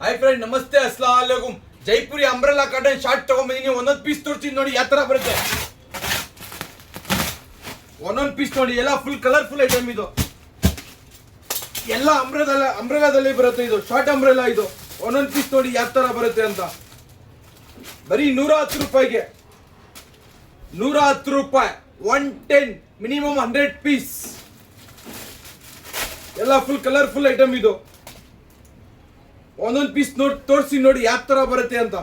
Hi friend, ನಮಸ್ತೆ, ಅಸ್ಸಲಾಂ ವಾಲೇಕುಂ. Jaipuri umbrella cotton short ತಗೊಂಡಿದ್ದೀನಿ. ಒಂದೊಂದು ಪೀಸ್ ತೋರಿಸ್ತೀನಿ ನೋಡಿ ಯಾವ ತರ ಬರುತ್ತೆ. ಒಂದೊಂದು ಪೀಸ್ ನೋಡಿ, ಎಲ್ಲ ಫುಲ್ ಕಲರ್ಫುಲ್ ಐಟಮ್ ಇದು. ಎಲ್ಲ ಅಂಬ್ರೆಲಾದಲ್ಲಿ ಬರುತ್ತೆ. ಇದು ಶಾರ್ಟ್ ಅಂಬ್ರೆಲಾ. ಇದು ಒಂದೊಂದು ಪೀಸ್ ನೋಡಿ ಯಾವ ತರ ಬರುತ್ತೆ ಅಂತ. ಬರೀ 110 ರೂಪಾಯಿಗೆ, 110 ರೂಪಾಯಿ, 110, ಮಿನಿಮಮ್ 100 ಪೀಸ್. ಎಲ್ಲ ಫುಲ್ ಕಲರ್ಫುಲ್ ಐಟಮ್ ಇದು. ಒಂದೊಂದು ಪೀಸ್ ತೋರಿಸಿ ನೋಡಿ ಯಾವ ತರ ಬರುತ್ತೆ ಅಂತ.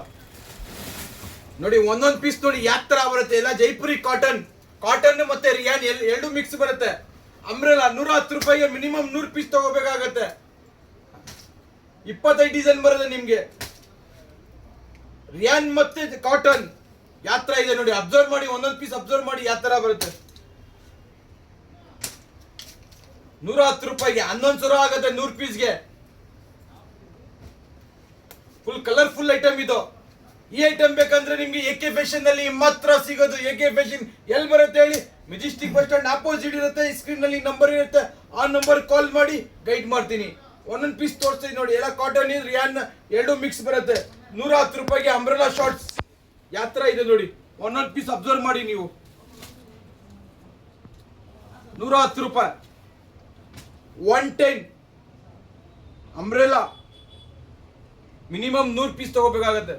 ನೋಡಿ ಒಂದೊಂದು ಪೀಸ್ ನೋಡಿ ಯಾವ ತರ ಬರುತ್ತೆ. ಎಲ್ಲ ಜೈಪುರಿ ಕಾಟನ್ ಮತ್ತೆ ರಿಯಾನ್ ಎರಡು ಮಿಕ್ಸ್ ಬರುತ್ತೆ. ಅಂಬ್ರೆಲಾ 110 ರೂಪಾಯಿಗೆ ಮಿನಿಮಮ್ 100 ಪೀಸ್ ತಗೋಬೇಕಾಗತ್ತೆ. 25 ಡಿಸೈನ್ ಬರುತ್ತೆ ನಿಮ್ಗೆ. ರಿಯಾನ್ ಮತ್ತೆ ಕಾಟನ್ ಯಾವ ತರ ಇದೆ ನೋಡಿ. ಅಬ್ಸರ್ವ್ ಮಾಡಿ, ಒಂದೊಂದು ಪೀಸ್ ಅಬ್ಸರ್ವ್ ಮಾಡಿ ಯಾವ ತರ ಬರುತ್ತೆ. 110 ರೂಪಾಯಿಗೆ 11,000 ಆಗುತ್ತೆ 100 ಪೀಸ್ಗೆ. ಫುಲ್ ಕಲರ್ಫುಲ್ ಐಟಮ್ ಇದು. ಈ ಐಟಮ್ ಬೇಕಂದ್ರೆ ನಿಮ್ಗೆ ಎಕೆ ಫ್ಯಾಷನ್ ನಲ್ಲಿ ಮಾತ್ರ ಸಿಗೋದು. ಎಕೆ ಫ್ಯಾಷನ್ ಎಲ್ಲಿ ಬರುತ್ತೆ ಹೇಳಿ? ಮೆಜೆಸ್ಟಿಕ್ ಬಸ್ ಸ್ಟ್ಯಾಂಡ್ ಆಪೋಸಿಟ್ ಇರುತ್ತೆ. ಸ್ಕ್ರೀನ್ ನಲ್ಲಿ ನಂಬರ್ ಇರುತ್ತೆ, ಆ ನಂಬರ್ ಕಾಲ್ ಮಾಡಿ ಗೈಡ್ ಮಾಡ್ತೀನಿ. ಒಂದೊಂದು ಪೀಸ್ ತೋರಿಸ್ತೀನಿ ನೋಡಿ. ಎಲ್ಲ ಕಾಟನ್ ರಿಯಾನ್ ಎರಡು ಮಿಕ್ಸ್ ಬರುತ್ತೆ. 110 ರೂಪಾಯಿಗೆ ಅಂಬ್ರೆಲಾ ಶಾರ್ಟ್ಸ್ ಯಾವ ತರ ಇದೆ ನೋಡಿ. ಒಂದೊಂದು ಪೀಸ್ ಅಬ್ಸರ್ವ್ ಮಾಡಿ ನೀವು. 110 ರೂಪಾಯಿ, 110 ಅಂಬ್ರೆಲಾ, ಮಿನಿಮಮ್ 100 ಪೀಸ್ ತಗೋಬೇಕಾಗತ್ತೆ.